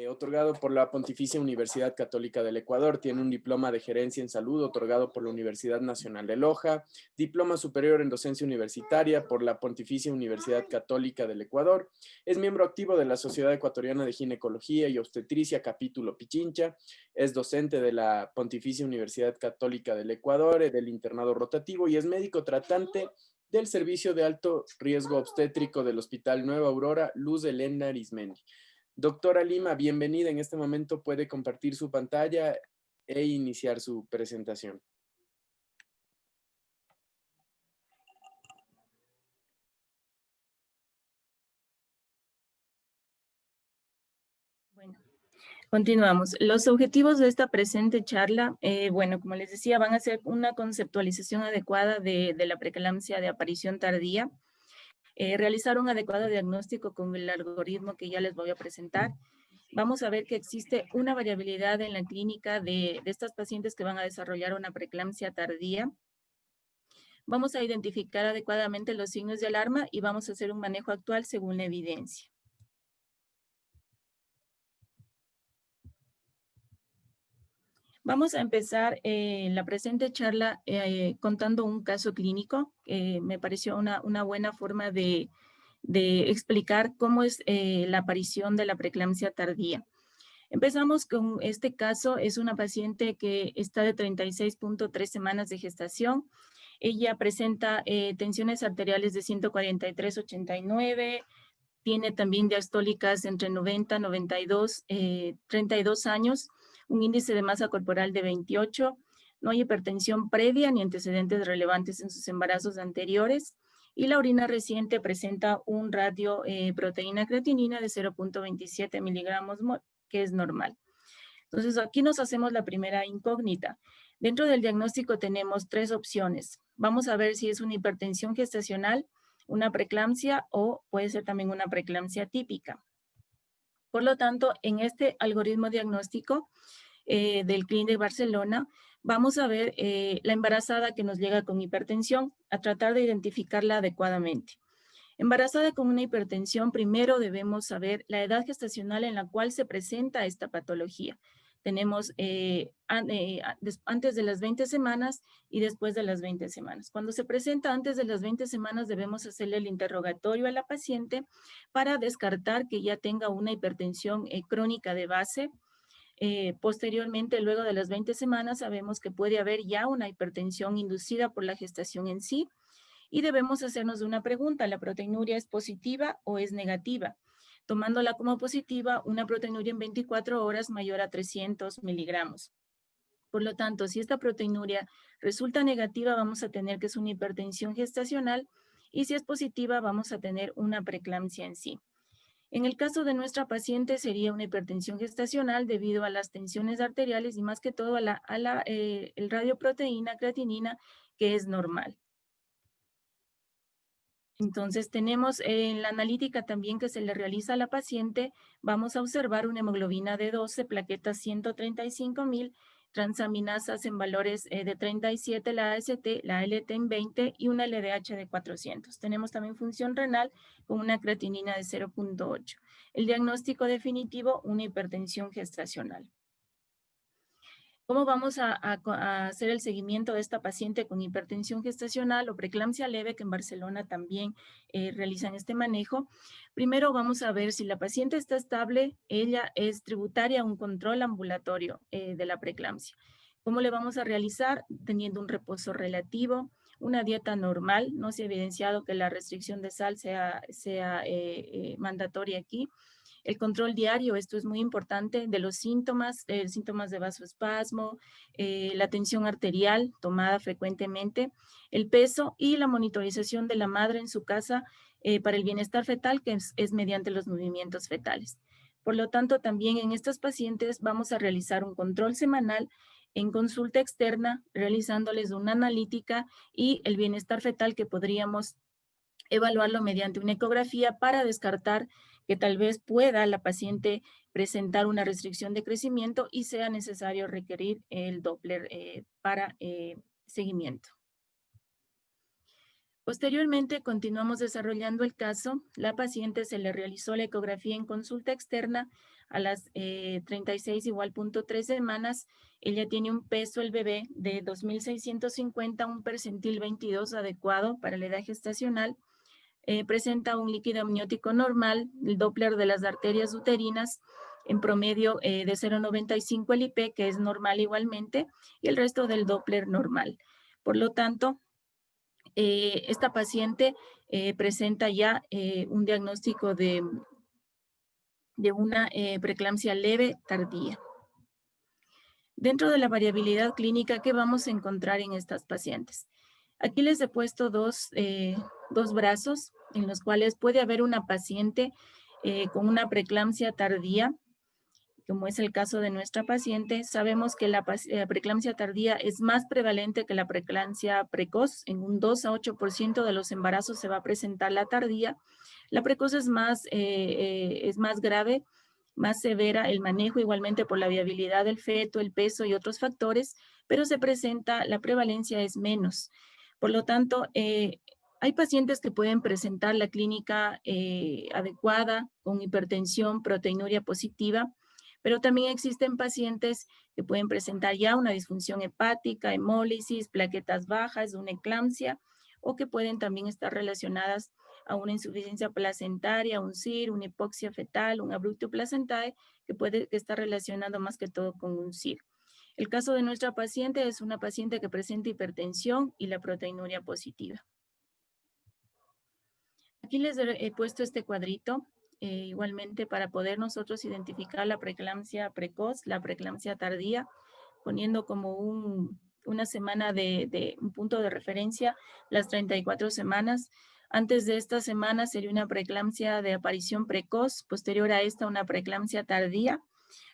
otorgado por la Pontificia Universidad Católica del Ecuador. Tiene un diploma de gerencia en salud otorgado por la Universidad Nacional de Loja, diploma superior en docencia universitaria por la Pontificia Universidad Católica del Ecuador. Es miembro activo de la Sociedad Ecuatoriana de Ginecología y Obstetricia, capítulo Pichincha. Es docente de la Pontificia Universidad Católica del Ecuador, del internado rotativo, y es médico tratante del servicio de alto riesgo obstétrico del Hospital Nueva Aurora, Luz Helena Arizmendi. Doctora Lima, bienvenida. En este momento puede compartir su pantalla e iniciar su presentación. Bueno, continuamos. Los objetivos de esta presente charla, bueno, como les decía, van a ser una conceptualización adecuada de la preeclampsia de aparición tardía, realizar un adecuado diagnóstico con el algoritmo que ya les voy a presentar. Vamos a ver que existe una variabilidad en la clínica de estas pacientes que van a desarrollar una preeclampsia tardía. Vamos a identificar adecuadamente los signos de alarma y vamos a hacer un manejo actual según la evidencia. Vamos a empezar la presente charla contando un caso clínico. Me pareció una buena forma de explicar cómo es la aparición de la preeclampsia tardía. Empezamos con este caso. Es una paciente que está de 36.3 semanas de gestación. Ella presenta tensiones arteriales de 143/89, tiene también diastólicas entre 90, 92, 32 años, un índice de masa corporal de 28, no hay hipertensión previa ni antecedentes relevantes en sus embarazos anteriores, y la orina reciente presenta un radio proteína creatinina de 0.27 miligramos, que es normal. Entonces, aquí nos hacemos la primera incógnita. Dentro del diagnóstico tenemos tres opciones. Vamos a ver si es una hipertensión gestacional, una preeclampsia o puede ser también una preeclampsia típica. Por lo tanto, en este algoritmo diagnóstico del CLIN de Barcelona, vamos a ver la embarazada que nos llega con hipertensión, a tratar de identificarla adecuadamente. Embarazada con una hipertensión, primero debemos saber la edad gestacional en la cual se presenta esta patología. Tenemos antes de las 20 semanas y después de las 20 semanas. Cuando se presenta antes de las 20 semanas, debemos hacerle el interrogatorio a la paciente para descartar que ya tenga una hipertensión crónica de base. Posteriormente, luego de las 20 semanas, sabemos que puede haber ya una hipertensión inducida por la gestación en sí, y debemos hacernos una pregunta: ¿la proteinuria es positiva o es negativa? Tomándola como positiva, una proteinuria en 24 horas mayor a 300 miligramos. Por lo tanto, si esta proteinuria resulta negativa, vamos a tener que es una hipertensión gestacional, y si es positiva, vamos a tener una preeclampsia en sí. En el caso de nuestra paciente sería una hipertensión gestacional debido a las tensiones arteriales y más que todo a el radioproteína creatinina, que es normal. Entonces tenemos en la analítica también que se le realiza a la paciente, vamos a observar una hemoglobina de 12, plaquetas 135,000, transaminasas en valores de 37, la AST, la ALT en 20 y una LDH de 400. Tenemos también función renal con una creatinina de 0.8. El diagnóstico definitivo, una hipertensión gestacional. ¿Cómo vamos a hacer el seguimiento de esta paciente con hipertensión gestacional o preeclampsia leve, que en Barcelona también realizan este manejo? Primero vamos a ver si la paciente está estable, ella es tributaria a un control ambulatorio de la preeclampsia. ¿Cómo le vamos a realizar? Teniendo un reposo relativo, una dieta normal. No se ha evidenciado que la restricción de sal sea mandatoria aquí. El control diario, esto es muy importante, de los síntomas, síntomas de vasoespasmo, la tensión arterial tomada frecuentemente, el peso y la monitorización de la madre en su casa para el bienestar fetal, que es mediante los movimientos fetales. Por lo tanto, también en estas pacientes vamos a realizar un control semanal en consulta externa, realizándoles una analítica y el bienestar fetal, que podríamos evaluarlo mediante una ecografía para descartar que tal vez pueda la paciente presentar una restricción de crecimiento y sea necesario requerir el Doppler para seguimiento. Posteriormente, continuamos desarrollando el caso. La paciente se le realizó la ecografía en consulta externa a las 36 igual punto 3 semanas. Ella tiene un peso, el bebé, de 2.650, un percentil 22 adecuado para la edad gestacional. Presenta un líquido amniótico normal, el Doppler de las arterias uterinas en promedio de 0,95 el IP, que es normal igualmente, y el resto del Doppler normal. Por lo tanto, esta paciente presenta ya un diagnóstico de una preeclampsia leve tardía. Dentro de la variabilidad clínica, ¿qué vamos a encontrar en estas pacientes? Aquí les he puesto dos brazos en los cuales puede haber una paciente con una preeclampsia tardía, como es el caso de nuestra paciente. Sabemos que la preeclampsia tardía es más prevalente que la preeclampsia precoz. En un 2 a 8% de los embarazos se va a presentar la tardía. La precoz es más grave, más severa el manejo, igualmente por la viabilidad del feto, el peso y otros factores, pero la prevalencia es menos. Por lo tanto, hay pacientes que pueden presentar la clínica adecuada con hipertensión, proteinuria positiva, pero también existen pacientes que pueden presentar ya una disfunción hepática, hemólisis, plaquetas bajas, una eclampsia, o que pueden también estar relacionadas a una insuficiencia placentaria, un CIR, una hipoxia fetal, un abrupto placentae, que puede estar relacionado más que todo con un CIR. El caso de nuestra paciente es una paciente que presenta hipertensión y la proteinuria positiva. Aquí les he puesto este cuadrito, igualmente para poder nosotros identificar la preeclampsia precoz, la preeclampsia tardía, poniendo como una semana de un punto de referencia, las 34 semanas. Antes de esta semana sería una preeclampsia de aparición precoz, posterior a esta una preeclampsia tardía.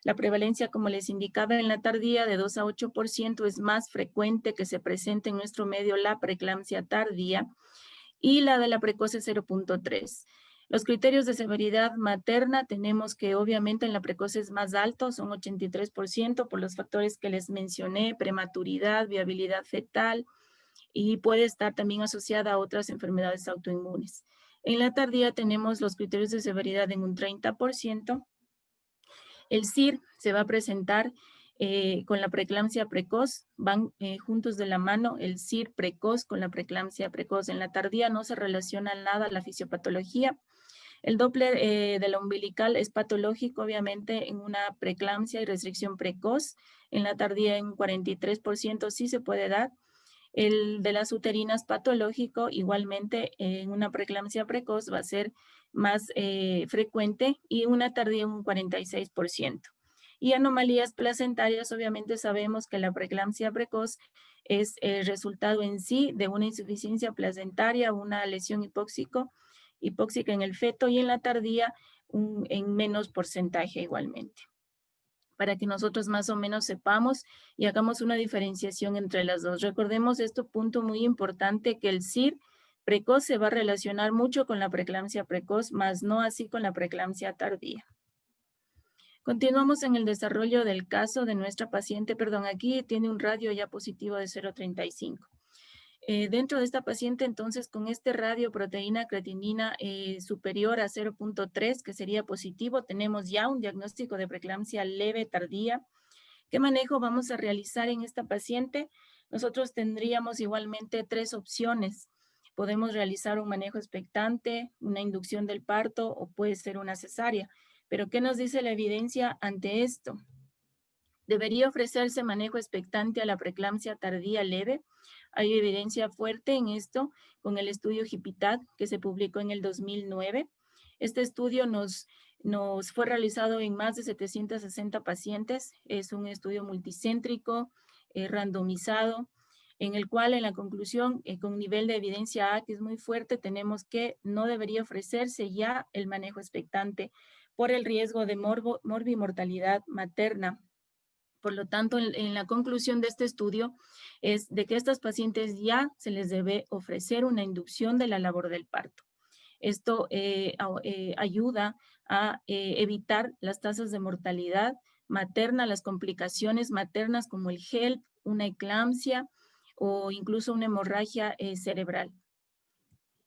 La prevalencia, como les indicaba, en la tardía de 2 a 8% es más frecuente que se presente en nuestro medio la preeclampsia tardía, y la de la precoz es 0.3. Los criterios de severidad materna tenemos que obviamente en la precoz es más alto, son 83% por los factores que les mencioné, prematuridad, viabilidad fetal, y puede estar también asociada a otras enfermedades autoinmunes. En la tardía tenemos los criterios de severidad en un 30%. El CIR se va a presentar con la preeclampsia precoz, van juntos de la mano el CIR precoz con la preeclampsia precoz. En la tardía no se relaciona nada la fisiopatología. El Doppler de la umbilical es patológico, obviamente, en una preeclampsia y restricción precoz. En la tardía, en un 43% sí se puede dar. El de las uterinas patológico, igualmente, en una preeclampsia precoz va a ser más frecuente, y una tardía un 46%. Y anomalías placentarias, obviamente sabemos que la preeclampsia precoz es el resultado en sí de una insuficiencia placentaria, una lesión hipóxica en el feto, y en la tardía en menos porcentaje igualmente, para que nosotros más o menos sepamos y hagamos una diferenciación entre las dos. Recordemos este punto muy importante, que el CIR precoz se va a relacionar mucho con la preeclampsia precoz, más no así con la preeclampsia tardía. Continuamos en el desarrollo del caso de nuestra paciente. Aquí tiene un radio ya positivo de 0.35. Dentro de esta paciente, entonces, con este radio proteína creatinina superior a 0.3, que sería positivo, tenemos ya un diagnóstico de preeclampsia leve tardía. ¿Qué manejo vamos a realizar en esta paciente? Nosotros tendríamos igualmente 3 opciones. Podemos realizar un manejo expectante, una inducción del parto, o puede ser una cesárea. Pero ¿qué nos dice la evidencia ante esto? Debería ofrecerse manejo expectante a la preeclampsia tardía leve. Hay evidencia fuerte en esto con el estudio HIPITAD, que se publicó en el 2009. Este estudio nos fue realizado en más de 760 pacientes. Es un estudio multicéntrico, randomizado, en el cual en la conclusión, con nivel de evidencia A, que es muy fuerte, tenemos que no debería ofrecerse ya el manejo expectante por el riesgo de morbimortalidad materna. Por lo tanto, en la conclusión de este estudio es de que a estas pacientes ya se les debe ofrecer una inducción de la labor del parto. Esto ayuda a evitar las tasas de mortalidad materna, las complicaciones maternas como el HELP, una eclampsia o incluso una hemorragia cerebral.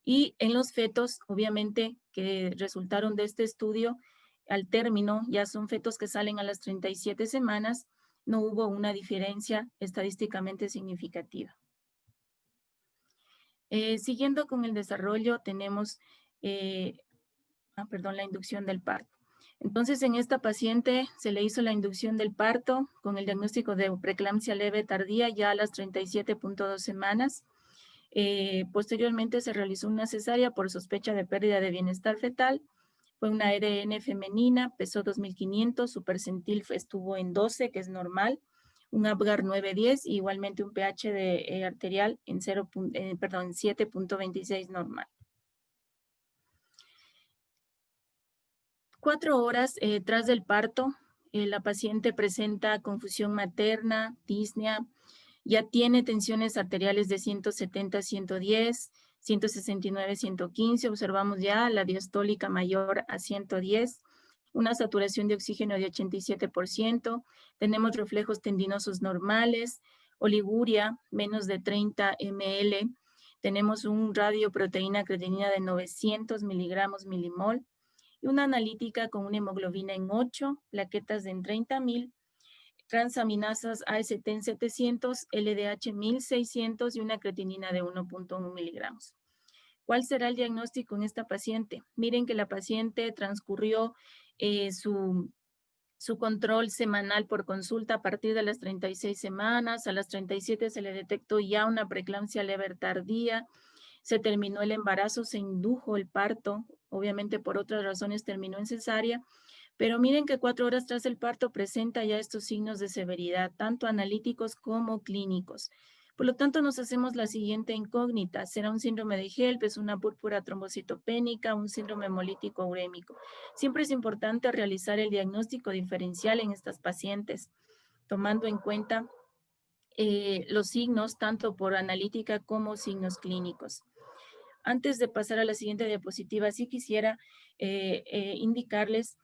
Y en los fetos, obviamente, que resultaron de este estudio, al término, ya son fetos que salen a las 37 semanas, no hubo una diferencia estadísticamente significativa. Siguiendo con el desarrollo, tenemos la inducción del parto. Entonces, en esta paciente se le hizo la inducción del parto con el diagnóstico de preeclampsia leve tardía ya a las 37.2 semanas. Posteriormente se realizó una cesárea por sospecha de pérdida de bienestar fetal. Fue una ARN femenina, pesó 2.500, su percentil estuvo en 12, que es normal, un Apgar 910 y igualmente un pH de, arterial en 7.26 normal. 4 horas tras del parto, la paciente presenta confusión materna, disnea, ya tiene tensiones arteriales de 170, 110, 169, 115. Observamos ya la diastólica mayor a 110, una saturación de oxígeno de 87%. Tenemos reflejos tendinosos normales, oliguria menos de 30 ml. Tenemos un radioproteína creatinina de 900 miligramos milimol y una analítica con una hemoglobina en 8, plaquetas en 30.000, transaminasas AST en 700, LDH 1600 y una creatinina de 1.1 miligramos. ¿Cuál será el diagnóstico en esta paciente? Miren que la paciente transcurrió su control semanal por consulta a partir de las 36 semanas, a las 37 se le detectó ya una preeclampsia leve tardía, se terminó el embarazo, se indujo el parto, obviamente por otras razones terminó en cesárea, pero miren que 4 horas tras el parto presenta ya estos signos de severidad, tanto analíticos como clínicos. Por lo tanto, nos hacemos la siguiente incógnita. ¿Será un síndrome de HELP? ¿Es una púrpura trombocitopénica? ¿Un síndrome hemolítico urémico? Siempre es importante realizar el diagnóstico diferencial en estas pacientes, tomando en cuenta los signos tanto por analítica como signos clínicos. Antes de pasar a la siguiente diapositiva, sí quisiera indicarles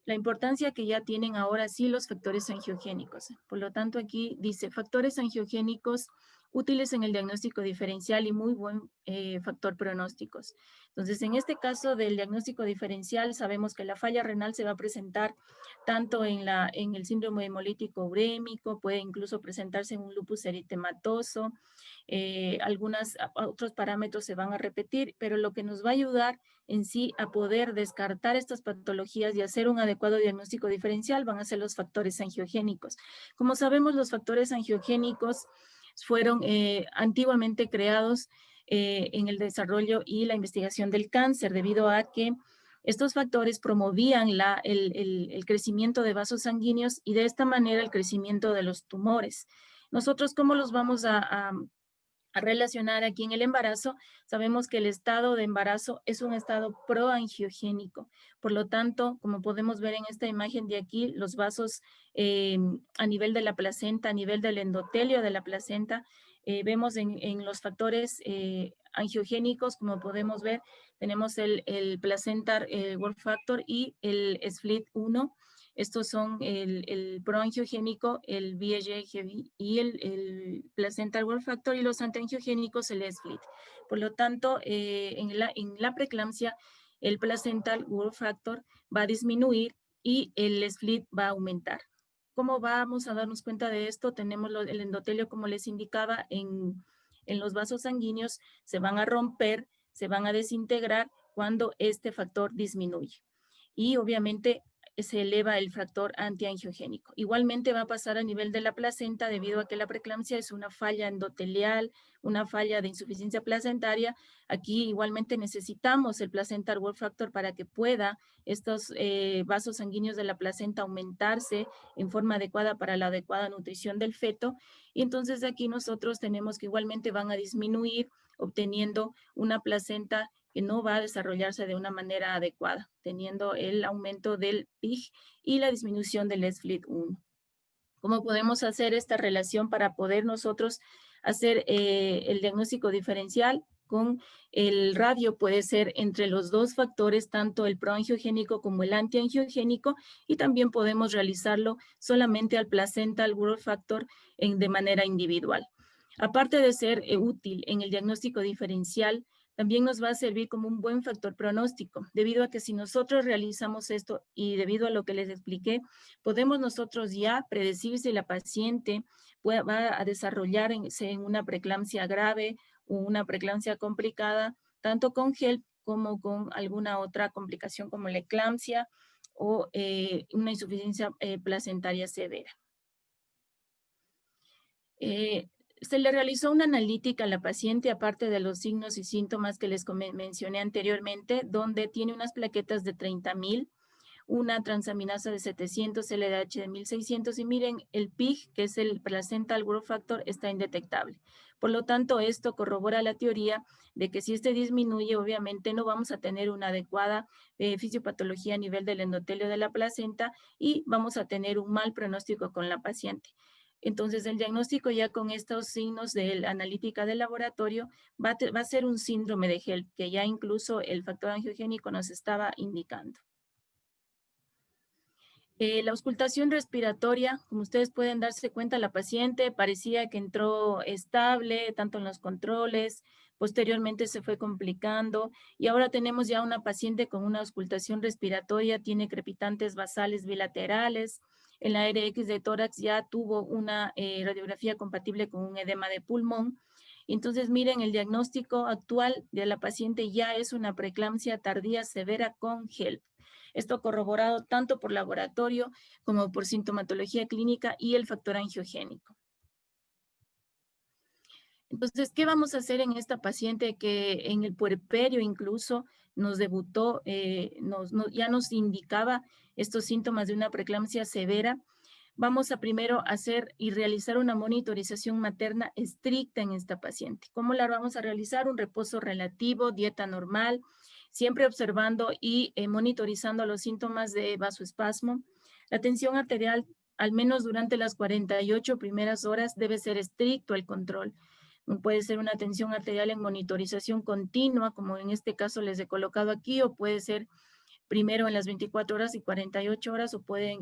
la importancia que ya tienen ahora sí los factores angiogénicos. Por lo tanto, aquí dice factores angiogénicos útiles en el diagnóstico diferencial y muy buen factor pronósticos. Entonces, en este caso del diagnóstico diferencial, sabemos que la falla renal se va a presentar tanto en el síndrome hemolítico urémico, puede incluso presentarse en un lupus eritematoso, otros parámetros se van a repetir, pero lo que nos va a ayudar en sí a poder descartar estas patologías y hacer un adecuado diagnóstico diferencial van a ser los factores angiogénicos. Como sabemos, los factores angiogénicos fueron antiguamente creados en el desarrollo y la investigación del cáncer, debido a que estos factores promovían el crecimiento de vasos sanguíneos y de esta manera el crecimiento de los tumores. Nosotros, ¿cómo los vamos a relacionar aquí en el embarazo? Sabemos que el estado de embarazo es un estado proangiogénico. Por lo tanto, como podemos ver en esta imagen de aquí, los vasos a nivel de la placenta, a nivel del endotelio de la placenta, vemos en los factores angiogénicos, como podemos ver, tenemos el placental growth factor y el SFLT1. Estos son el proangiogénico, el VEGF y el placental growth factor, y los antiangiogénicos, el SFLT. Por lo tanto, en la preeclampsia, el placental growth factor va a disminuir y el SFLT va a aumentar. ¿Cómo vamos a darnos cuenta de esto? Tenemos el endotelio, como les indicaba, en los vasos sanguíneos se van a romper, se van a desintegrar cuando este factor disminuye. Y obviamente se eleva el factor antiangiogénico. Igualmente va a pasar a nivel de la placenta debido a que la preeclampsia es una falla endotelial, una falla de insuficiencia placentaria. Aquí igualmente necesitamos el placental growth factor para que pueda estos vasos sanguíneos de la placenta aumentarse en forma adecuada para la adecuada nutrición del feto. Y entonces aquí nosotros tenemos que igualmente van a disminuir, obteniendo una placenta que no va a desarrollarse de una manera adecuada, teniendo el aumento del PIG y la disminución del SFLT1. ¿Cómo podemos hacer esta relación para poder nosotros hacer el diagnóstico diferencial? Con el radio puede ser entre los dos factores, tanto el proangiogénico como el antiangiogénico, y también podemos realizarlo solamente al placental growth factor de manera individual. Aparte de ser útil en el diagnóstico diferencial, también nos va a servir como un buen factor pronóstico, debido a que si nosotros realizamos esto y debido a lo que les expliqué, podemos nosotros ya predecir si la paciente va a desarrollarse en una preeclampsia grave o una preeclampsia complicada, tanto con HELP como con alguna otra complicación como la eclampsia o una insuficiencia placentaria severa. Se le realizó una analítica a la paciente, aparte de los signos y síntomas que les mencioné anteriormente, donde tiene unas plaquetas de 30,000, una transaminasa de 700, LDH de 1600, y miren, el PIG, que es el placental growth factor, está indetectable. Por lo tanto, esto corrobora la teoría de que si este disminuye, obviamente no vamos a tener una adecuada fisiopatología a nivel del endotelio de la placenta y vamos a tener un mal pronóstico con la paciente. Entonces, el diagnóstico ya con estos signos de la analítica del laboratorio va a ser un síndrome de HELP, que ya incluso el factor angiogénico nos estaba indicando. La auscultación respiratoria, como ustedes pueden darse cuenta, la paciente parecía que entró estable, tanto en los controles, posteriormente se fue complicando y ahora tenemos ya una paciente con una auscultación respiratoria, tiene crepitantes basales bilaterales, en la RX de tórax ya tuvo una radiografía compatible con un edema de pulmón. Entonces, miren, el diagnóstico actual de la paciente ya es una preeclampsia tardía severa con HELP. Esto corroborado tanto por laboratorio como por sintomatología clínica y el factor angiogénico. Entonces, ¿qué vamos a hacer en esta paciente que en el puerperio incluso nos debutó, ya nos indicaba estos síntomas de una preeclampsia severa? Vamos a primero hacer y realizar una monitorización materna estricta en esta paciente. ¿Cómo la vamos a realizar? Un reposo relativo, dieta normal, siempre observando y monitorizando los síntomas de vasoespasmo. La tensión arterial, al menos durante las 48 primeras horas, debe ser estricto el control. Puede ser una tensión arterial en monitorización continua, como en este caso les he colocado aquí, o puede ser primero en las 24 horas y 48 horas, o pueden,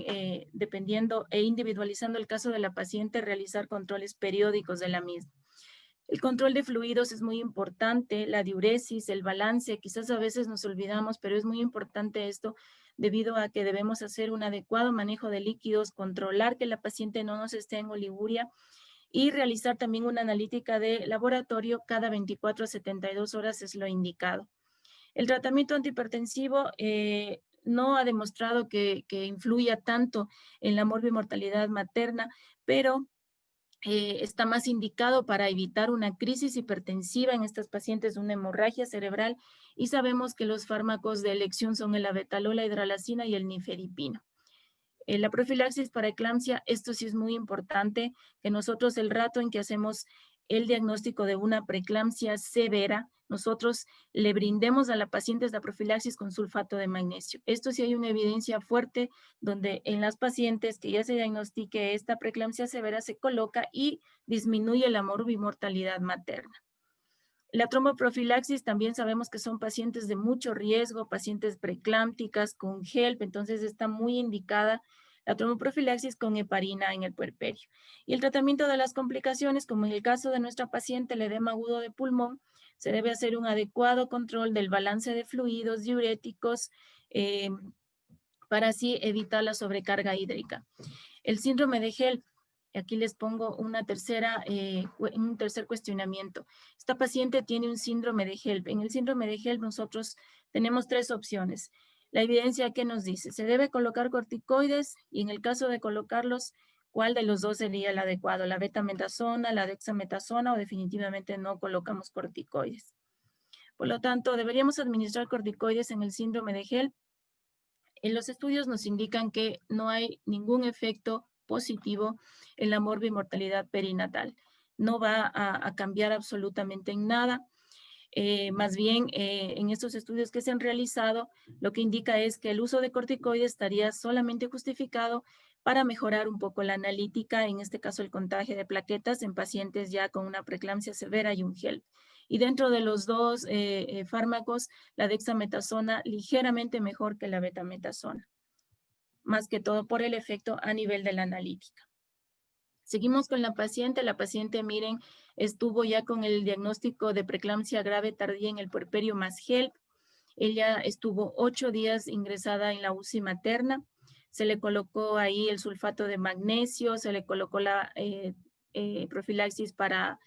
dependiendo e individualizando el caso de la paciente, realizar controles periódicos de la misma. El control de fluidos es muy importante, la diuresis, el balance, quizás a veces nos olvidamos, pero es muy importante esto debido a que debemos hacer un adecuado manejo de líquidos, controlar que la paciente no nos esté en oliguria y realizar también una analítica de laboratorio cada 24 a 72 horas es lo indicado. El tratamiento antihipertensivo no ha demostrado que influya tanto en la morbimortalidad materna, pero está más indicado para evitar una crisis hipertensiva en estas pacientes de una hemorragia cerebral y sabemos que los fármacos de elección son el abetalol, la hidralazina y el nifedipino. La profilaxis para eclampsia, esto sí es muy importante, que nosotros el rato en que hacemos el diagnóstico de una preeclampsia severa, nosotros le brindemos a la paciente la profilaxis con sulfato de magnesio. Esto sí hay una evidencia fuerte donde en las pacientes que ya se diagnostique esta preeclampsia severa se coloca y disminuye la morbimortalidad materna. La tromboprofilaxis también sabemos que son pacientes de mucho riesgo, pacientes preeclámpticas con HELP, entonces está muy indicada la tromboprofilaxis con heparina en el puerperio. Y el tratamiento de las complicaciones, como en el caso de nuestra paciente, el edema agudo de pulmón, se debe hacer un adecuado control del balance de fluidos diuréticos para así evitar la sobrecarga hídrica. El síndrome de HELP, aquí les pongo un tercer cuestionamiento. Esta paciente tiene un síndrome de HELP. En el síndrome de HELP nosotros tenemos tres opciones. La evidencia que nos dice, se debe colocar corticoides y en el caso de colocarlos, ¿cuál de los dos sería el adecuado? ¿La betametasona, la dexametasona o definitivamente no colocamos corticoides? Por lo tanto, deberíamos administrar corticoides en el síndrome de HELP. En los estudios nos indican que no hay ningún efecto positivo en la morbimortalidad perinatal. No va a cambiar absolutamente en nada. Más bien, en estos estudios que se han realizado, lo que indica es que el uso de corticoides estaría solamente justificado para mejorar un poco la analítica, en este caso el contagio de plaquetas en pacientes ya con una preeclampsia severa y un HELP. Y dentro de los dos fármacos, la dexametasona ligeramente mejor que la betametasona, más que todo por el efecto a nivel de la analítica. Seguimos con la paciente, miren, estuvo ya con el diagnóstico de preeclampsia grave tardía en el puerperio más HELP. Ella estuvo 8 días ingresada en la UCI materna. Se le colocó ahí el sulfato de magnesio, se le colocó la profilaxis para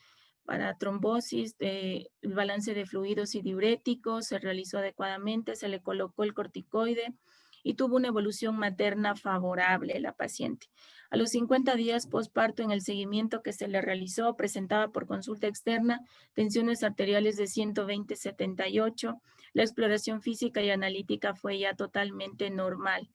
trombosis, el balance de fluidos y diuréticos, se realizó adecuadamente, se le colocó el corticoide y tuvo una evolución materna favorable la paciente. A los 50 días postparto, en el seguimiento que se le realizó, presentaba por consulta externa tensiones arteriales de 120/78. La exploración física y analítica fue ya totalmente normal.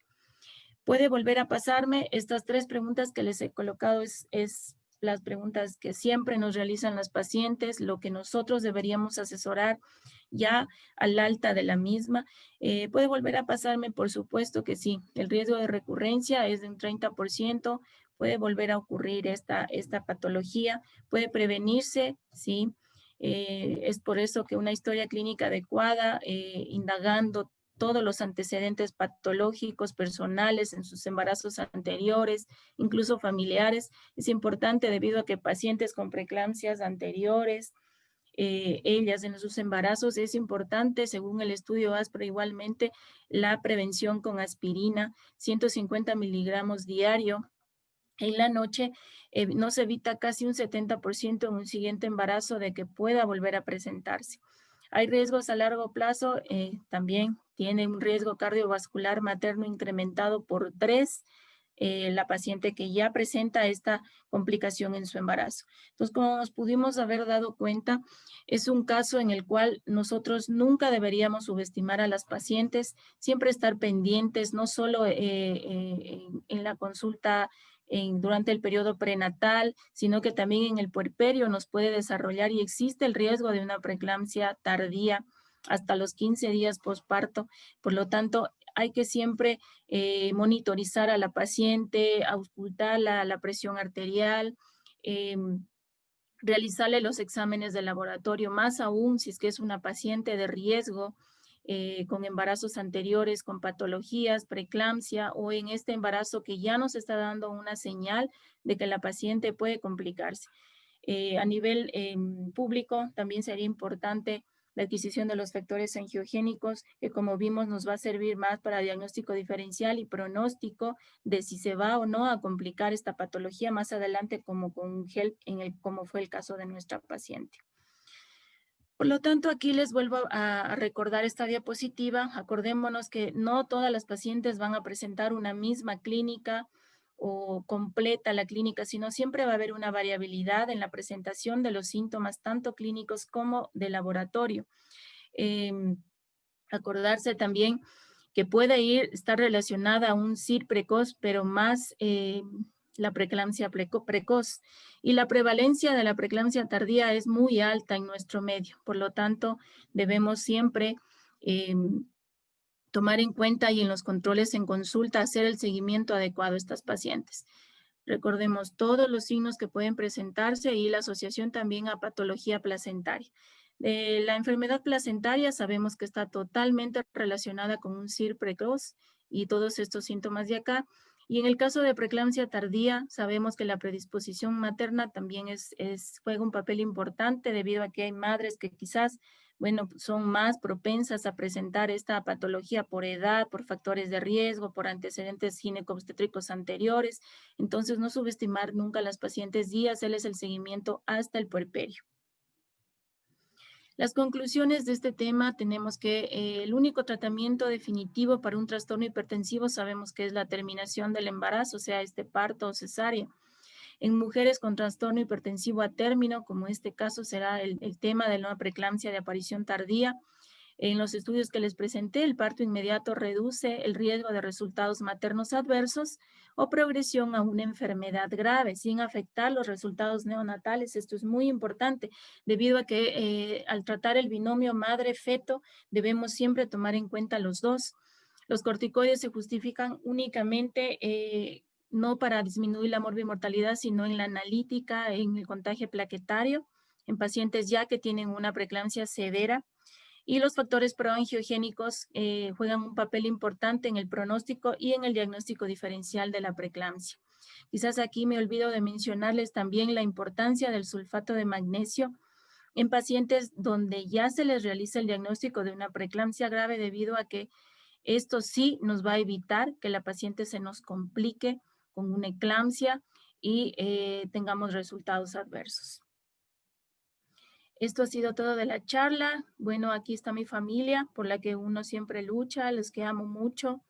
¿Puede volver a pasarme? Estas 3 preguntas que les he colocado es las preguntas que siempre nos realizan las pacientes, lo que nosotros deberíamos asesorar ya al alta de la misma. ¿Puede volver a pasarme? Por supuesto que sí. El riesgo de recurrencia es de un 30%. Puede volver a ocurrir esta patología. Puede prevenirse, sí. Es por eso que una historia clínica adecuada, indagando todos los antecedentes patológicos personales en sus embarazos anteriores, incluso familiares. Es importante debido a que pacientes con preeclampsias anteriores, ellas en sus embarazos, es importante, según el estudio ASPRA igualmente, la prevención con aspirina, 150 miligramos diario. En la noche nos evita casi un 70% en un siguiente embarazo de que pueda volver a presentarse. Hay riesgos a largo plazo, también tiene un riesgo cardiovascular materno incrementado por 3, la paciente que ya presenta esta complicación en su embarazo. Entonces, como nos pudimos haber dado cuenta, es un caso en el cual nosotros nunca deberíamos subestimar a las pacientes, siempre estar pendientes, no solo en la consulta durante el periodo prenatal, sino que también en el puerperio nos puede desarrollar y existe el riesgo de una preeclampsia tardía hasta los 15 días postparto. Por lo tanto, hay que siempre monitorizar a la paciente, auscultar la presión arterial, realizarle los exámenes de laboratorio, más aún si es que es una paciente de riesgo, con embarazos anteriores, con patologías, preeclampsia o en este embarazo que ya nos está dando una señal de que la paciente puede complicarse. A nivel público también sería importante la adquisición de los factores angiogénicos, que como vimos nos va a servir más para diagnóstico diferencial y pronóstico de si se va o no a complicar esta patología más adelante como con HELP, como fue el caso de nuestra paciente. Por lo tanto, aquí les vuelvo a recordar esta diapositiva. Acordémonos que no todas las pacientes van a presentar una misma clínica o completa la clínica, sino siempre va a haber una variabilidad en la presentación de los síntomas, tanto clínicos como de laboratorio. Acordarse también que puede estar relacionada a un CIR precoz, pero más la preeclampsia precoz. Y la prevalencia de la preeclampsia tardía es muy alta en nuestro medio. Por lo tanto, debemos siempre tomar en cuenta y en los controles en consulta hacer el seguimiento adecuado a estas pacientes. Recordemos todos los signos que pueden presentarse y la asociación también a patología placentaria. La enfermedad placentaria sabemos que está totalmente relacionada con un CIR precoz y todos estos síntomas de acá. Y en el caso de preeclampsia tardía, sabemos que la predisposición materna también juega un papel importante debido a que hay madres que quizás, bueno, son más propensas a presentar esta patología por edad, por factores de riesgo, por antecedentes ginecobstétricos anteriores. Entonces, no subestimar nunca a las pacientes y hacerles el seguimiento hasta el puerperio. Las conclusiones de este tema, tenemos que el único tratamiento definitivo para un trastorno hipertensivo sabemos que es la terminación del embarazo, sea este parto o cesárea. En mujeres con trastorno hipertensivo a término, como este caso será el tema de la preeclampsia de aparición tardía, en los estudios que les presenté, el parto inmediato reduce el riesgo de resultados maternos adversos o progresión a una enfermedad grave, sin afectar los resultados neonatales. Esto es muy importante, debido a que al tratar el binomio madre-feto, debemos siempre tomar en cuenta los dos. Los corticoides se justifican únicamente no para disminuir la morbimortalidad, sino en la analítica, en el contagio plaquetario, en pacientes ya que tienen una preeclampsia severa. Y los factores proangiogénicos juegan un papel importante en el pronóstico y en el diagnóstico diferencial de la preeclampsia. Quizás aquí me olvido de mencionarles también la importancia del sulfato de magnesio en pacientes donde ya se les realiza el diagnóstico de una preeclampsia grave, debido a que esto sí nos va a evitar que la paciente se nos complique con una eclampsia y tengamos resultados adversos. Esto ha sido todo de la charla. Bueno, aquí está mi familia, por la que uno siempre lucha, los que amo mucho.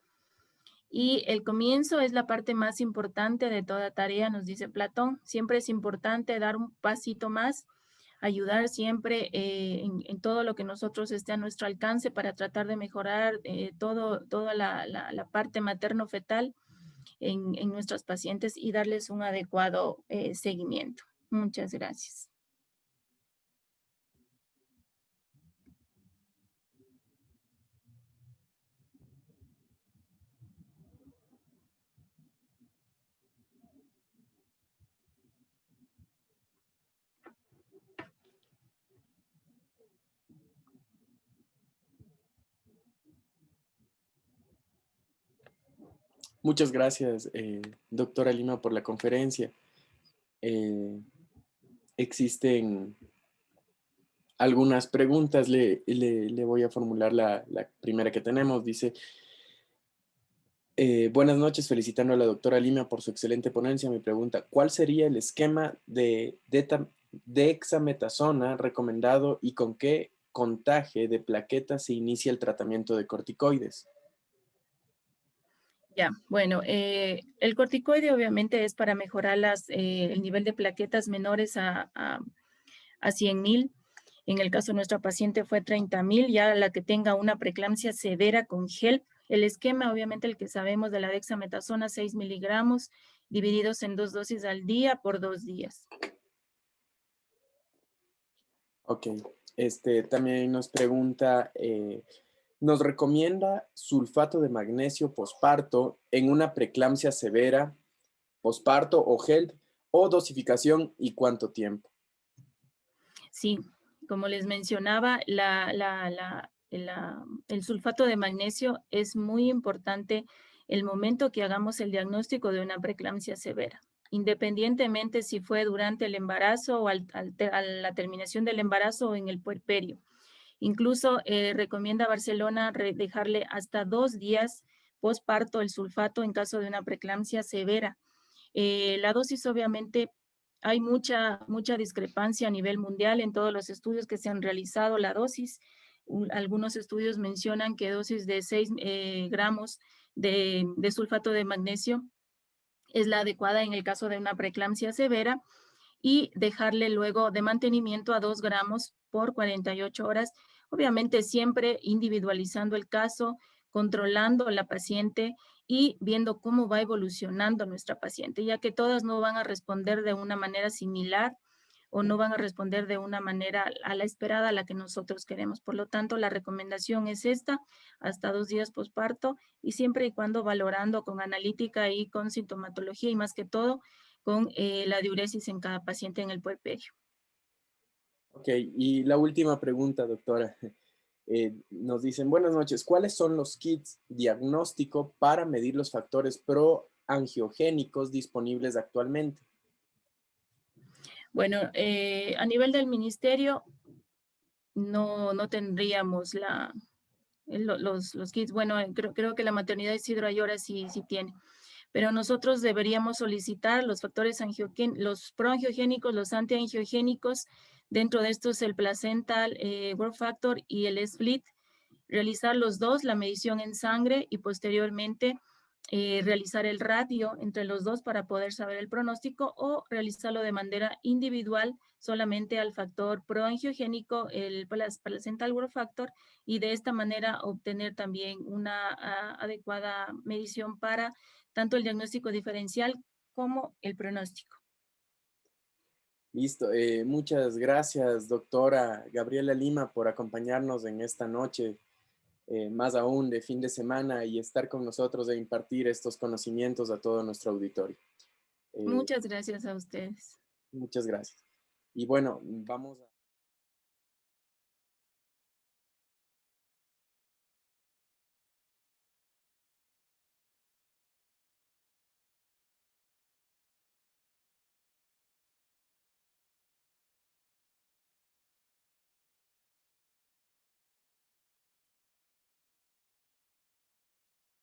Y el comienzo es la parte más importante de toda tarea, nos dice Platón. Siempre es importante dar un pasito más, ayudar siempre en todo lo que nosotros esté a nuestro alcance para tratar de mejorar toda la parte materno-fetal en nuestros pacientes y darles un adecuado seguimiento. Muchas gracias. Muchas gracias, doctora Lima, por la conferencia. Existen algunas preguntas, le voy a formular la primera que tenemos. Dice, buenas noches, felicitando a la doctora Lima por su excelente ponencia. Mi pregunta, ¿cuál sería el esquema de dexametasona recomendado y con qué contaje de plaquetas se inicia el tratamiento de corticoides? Ya, bueno, el corticoide obviamente es para mejorar el nivel de plaquetas menores a 100.000. En el caso de nuestra paciente fue 30.000, ya la que tenga una preeclampsia severa con HELP. El esquema, obviamente, el que sabemos de la dexametasona, 6 miligramos, divididos en 2 dosis al día por 2 días. Ok, también nos pregunta, ¿nos recomienda sulfato de magnesio posparto en una preeclampsia severa, posparto o HELP, o dosificación y cuánto tiempo? Sí, como les mencionaba, el sulfato de magnesio es muy importante el momento que hagamos el diagnóstico de una preeclampsia severa, independientemente si fue durante el embarazo o a la terminación del embarazo o en el puerperio. Incluso recomienda Barcelona dejarle hasta 2 días postparto el sulfato en caso de una preeclampsia severa. La dosis, obviamente, hay mucha discrepancia a nivel mundial en todos los estudios que se han realizado. La dosis, algunos estudios mencionan que dosis de 6 gramos de sulfato de magnesio es la adecuada en el caso de una preeclampsia severa, y dejarle luego de mantenimiento a 2 gramos por 48 horas, obviamente siempre individualizando el caso, controlando a la paciente y viendo cómo va evolucionando nuestra paciente, ya que todas no van a responder de una manera similar o no van a responder de una manera a la esperada, a la que nosotros queremos. Por lo tanto, la recomendación es esta, hasta 2 días posparto, y siempre y cuando valorando con analítica y con sintomatología, y más que todo con la diuresis en cada paciente en el puerperio. Ok, y la última pregunta, doctora. Nos dicen, buenas noches, ¿cuáles son los kits diagnóstico para medir los factores proangiogénicos disponibles actualmente? Bueno, a nivel del ministerio no tendríamos los kits. Bueno, creo que la maternidad Isidro Ayora sí tiene, pero nosotros deberíamos solicitar los factores los proangiogénicos, los antiangiogénicos. Dentro de estos el placental growth factor y el split, realizar los dos, la medición en sangre, y posteriormente realizar el ratio entre los dos para poder saber el pronóstico, o realizarlo de manera individual solamente al factor proangiogénico, el placental growth factor, y de esta manera obtener también una adecuada medición para tanto el diagnóstico diferencial como el pronóstico. Listo. Muchas gracias, doctora Gabriela Lima, por acompañarnos en esta noche, más aún de fin de semana, y estar con nosotros e impartir estos conocimientos a todo nuestro auditorio. Muchas gracias a ustedes. Muchas gracias. Y bueno, vamos a...